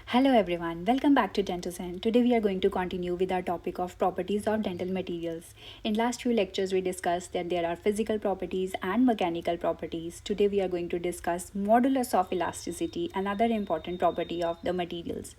Hello everyone, welcome back to Dento'ZEN. Today we are going to continue with our topic of properties of dental materials. In last few lectures we discussed that there are physical properties and mechanical properties. Today we are going to discuss modulus of elasticity, another important property of the materials.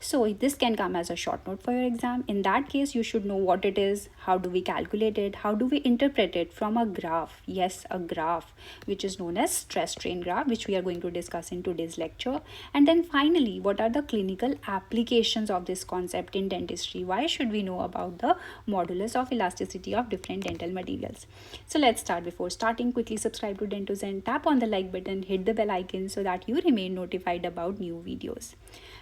So this can come as a short note for your exam. In that case you should know what it is, how do we calculate it, how do we interpret it from a graph. Yes, a graph which is known as stress strain graph, which we are going to discuss in today's lecture. And then finally, what are the clinical applications of this concept in dentistry? Why should we know about the modulus of elasticity of different dental materials? So let's start. Before starting, quickly subscribe to Dento'ZEN, tap on the like button, hit the bell icon so that you remain notified about new videos.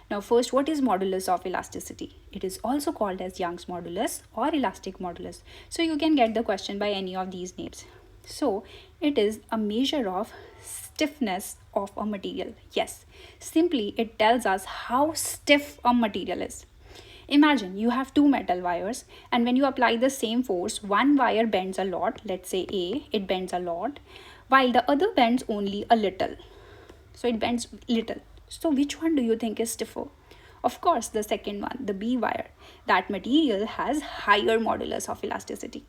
Now first, what is modulus of elasticity? It is also called as Young's modulus or elastic modulus. So you can get the question by any of these names. So it is a measure of stiffness of a material. Yes, simply it tells us how stiff a material is. Imagine you have two metal wires, and when you apply the same force, one wire bends a lot, let's say A, it bends a lot, while the other bends only a little. So it bends little. So which one do you think is stiffer? Of course, the second one, the B wire. That material has higher modulus of elasticity.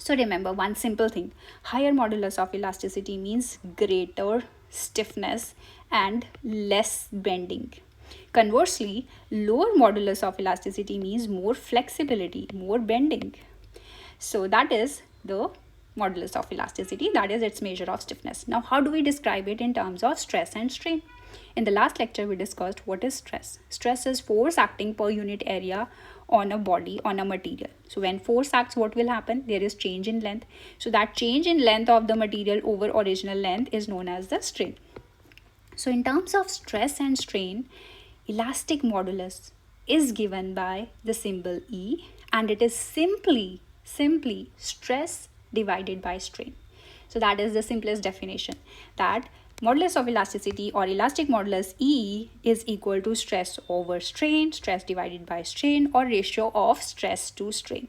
So remember one simple thing, higher modulus of elasticity means greater stiffness and less bending. Conversely, lower modulus of elasticity means more flexibility, more bending. So that is the modulus of elasticity, that is its measure of stiffness. Now how do we describe it in terms of stress and strain? In the last lecture we discussed what is stress. Stress is force acting per unit area on a body, on a material. So when force acts, what will happen? There is change in length. So that change in length of the material over original length is known as the strain. So in terms of stress and strain, elastic modulus is given by the symbol E, and it is simply stress divided by strain. So that is the simplest definition, that modulus of elasticity or elastic modulus E is equal to stress over strain, stress divided by strain, or ratio of stress to strain.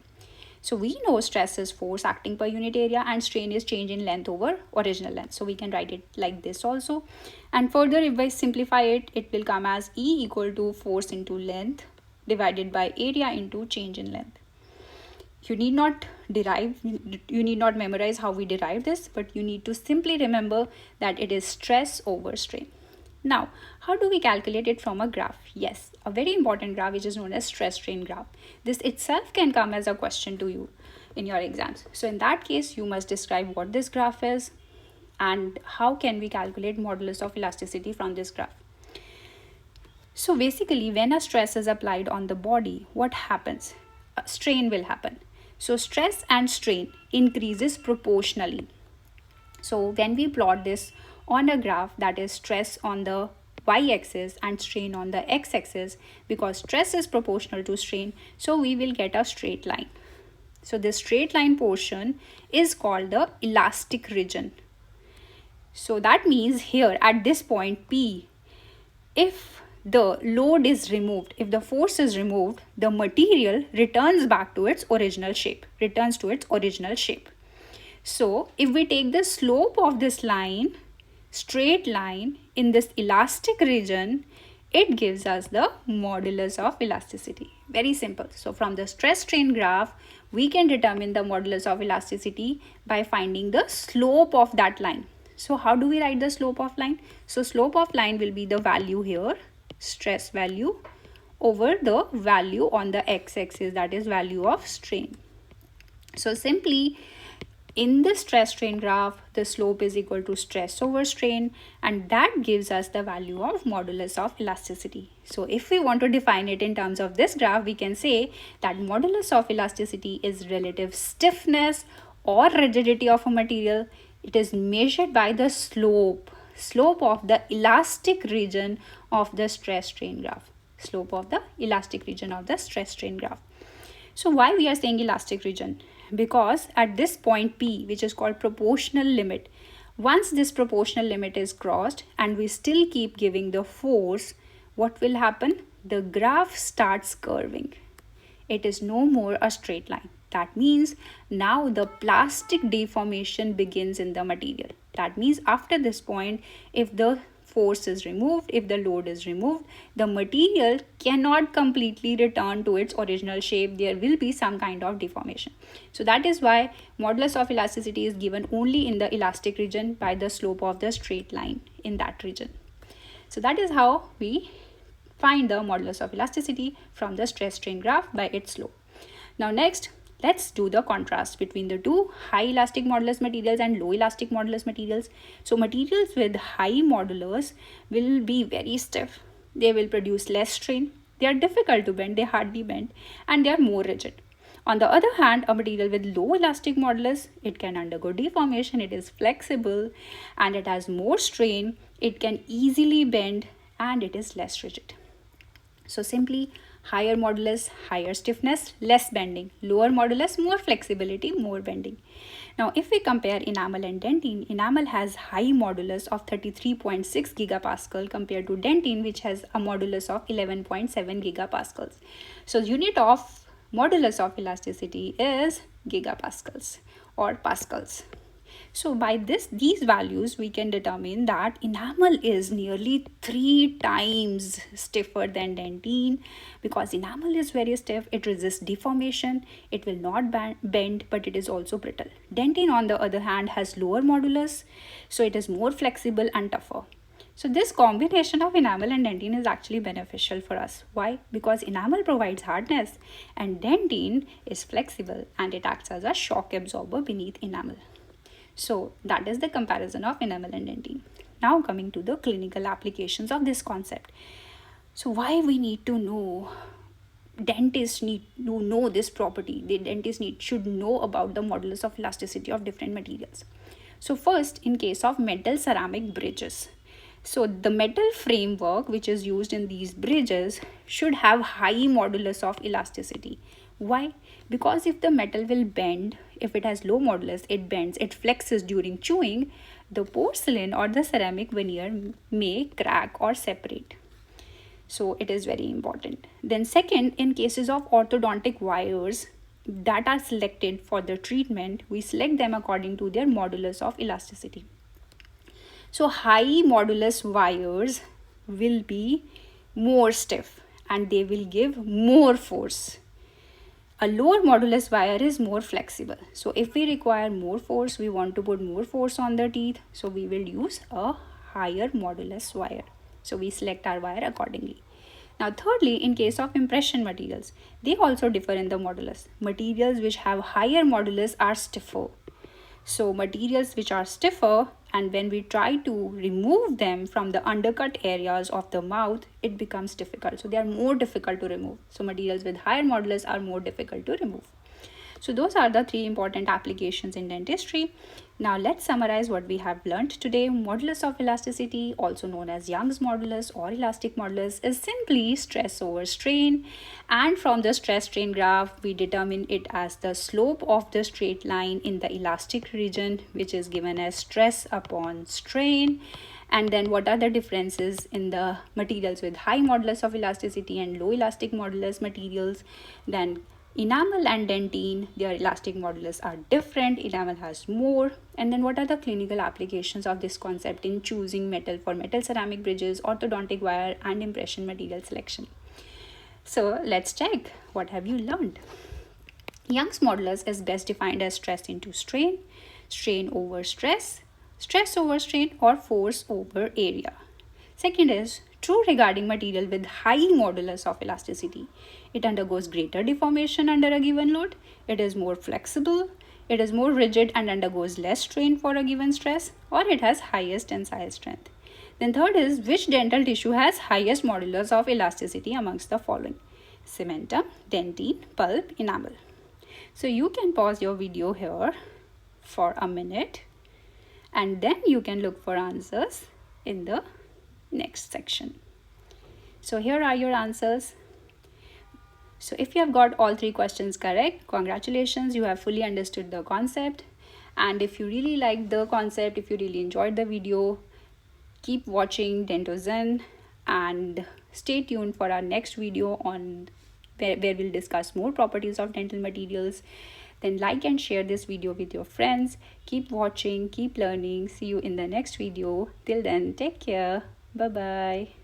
So we know stress is force acting per unit area and strain is change in length over original length. So we can write it like this also. And further, if I simplify it, it will come as E equal to force into length divided by area into change in length. You need not memorize how we derive this, but you need to simply remember that it is stress over strain. Now, how do we calculate it from a graph? Yes, a very important graph which is known as stress strain graph. This itself can come as a question to you in your exams. So in that case, you must describe what this graph is and how can we calculate modulus of elasticity from this graph. So basically, when a stress is applied on the body, what happens? A strain will happen. So stress and strain increases proportionally. So when we plot this on a graph, that is stress on the y-axis and strain on the x-axis, because stress is proportional to strain, so we will get a straight line. So this straight line portion is called the elastic region. So that means here at this point P, if the load is removed, if the force is removed, the material returns back to its original shape, So if we take the slope of this line, straight line in this elastic region, it gives us the modulus of elasticity. Very simple. So from the stress strain graph, we can determine the modulus of elasticity by finding the slope of that line. So how do we write the slope of line? So slope of line will be the value here, stress value, over the value on the x-axis, that is value of strain. So simply in the stress strain graph, the slope is equal to stress over strain, and that gives us the value of modulus of elasticity. So if we want to define it in terms of this graph, we can say that modulus of elasticity is relative stiffness or rigidity of a material. It is measured by the slope of the elastic region of the stress strain graph. Slope of the elastic region of the stress strain graph. So why we are saying elastic region? Because at this point P, which is called proportional limit, once this proportional limit is crossed and we still keep giving the force, what will happen? The graph starts curving. It is no more a straight line. That means now the plastic deformation begins in the material. That means after this point, if the force is removed, if the load is removed, the material cannot completely return to its original shape. There will be some kind of deformation. So that is why modulus of elasticity is given only in the elastic region by the slope of the straight line in that region. So that is how we find the modulus of elasticity from the stress strain graph by its slope. Now next, let's do the contrast between the two high elastic modulus materials and low elastic modulus materials. So materials with high modulus will be very stiff. They will produce less strain. They are difficult to bend, they hardly bend, and they are more rigid. On the other hand, a material with low elastic modulus, it can undergo deformation, it is flexible, and it has more strain, it can easily bend, and it is less rigid. So simply, higher modulus, higher stiffness, less bending. Lower modulus, more flexibility, more bending. Now, if we compare enamel and dentin, enamel has high modulus of 33.6 gigapascal compared to dentin, which has a modulus of 11.7 gigapascals. So unit of modulus of elasticity is gigapascals or pascals. So by these values, we can determine that enamel is nearly 3 times stiffer than dentin. Because enamel is very stiff, it resists deformation, it will not bend, but it is also brittle. Dentin, on the other hand, has lower modulus, so it is more flexible and tougher. So this combination of enamel and dentin is actually beneficial for us. Why? Because enamel provides hardness and dentin is flexible and it acts as a shock absorber beneath enamel. So that is the comparison of enamel and dentin. Now coming to the clinical applications of this concept. So why we need to know, dentists need to know this property. The dentist should know about the modulus of elasticity of different materials. So first, in case of metal ceramic bridges. So the metal framework which is used in these bridges should have high modulus of elasticity. Why? Because if the metal will bend, if it has low modulus, it bends, it flexes during chewing, the porcelain or the ceramic veneer may crack or separate. So it is very important. Then second, in cases of orthodontic wires that are selected for the treatment, we select them according to their modulus of elasticity. So high modulus wires will be more stiff and they will give more force. A lower modulus wire is more flexible. So if we require more force, we want to put more force on the teeth, so we will use a higher modulus wire. So we select our wire accordingly. Now thirdly, in case of impression materials, they also differ in the modulus. Materials which have higher modulus are stiffer. So materials which are stiffer, and when we try to remove them from the undercut areas of the mouth, it becomes difficult. So they are more difficult to remove. So materials with higher modulus are more difficult to remove. So those are the 3 important applications in dentistry. Now let's summarize what we have learned today. Modulus of elasticity, also known as Young's modulus or elastic modulus, is simply stress over strain. And from the stress strain graph, we determine it as the slope of the straight line in the elastic region, which is given as stress upon strain. And then what are the differences in the materials with high modulus of elasticity and low elastic modulus materials? Then enamel and dentin, their elastic modulus are different. Enamel has more. And then what are the clinical applications of this concept in choosing metal for metal ceramic bridges, orthodontic wire, and impression material selection? So let's check. What have you learned? Young's modulus is best defined as stress into strain, strain over stress, stress over strain, or force over area. Second is true regarding material with high modulus of elasticity. It undergoes greater deformation under a given load. It is more flexible. It is more rigid and undergoes less strain for a given stress, or it has highest tensile strength. Then third is which dental tissue has highest modulus of elasticity amongst the following: cementum, dentin, pulp, enamel. So you can pause your video here for a minute and then you can look for answers in the next section. So here are your answers. So if you have got all 3 questions correct, congratulations, you have fully understood the concept. And if you really liked the concept, if you really enjoyed the video, keep watching Dento'ZEN and stay tuned for our next video on where we'll discuss more properties of dental materials. Then like and share this video with your friends. Keep watching, keep learning. See you in the next video. Till then, take care. Bye bye.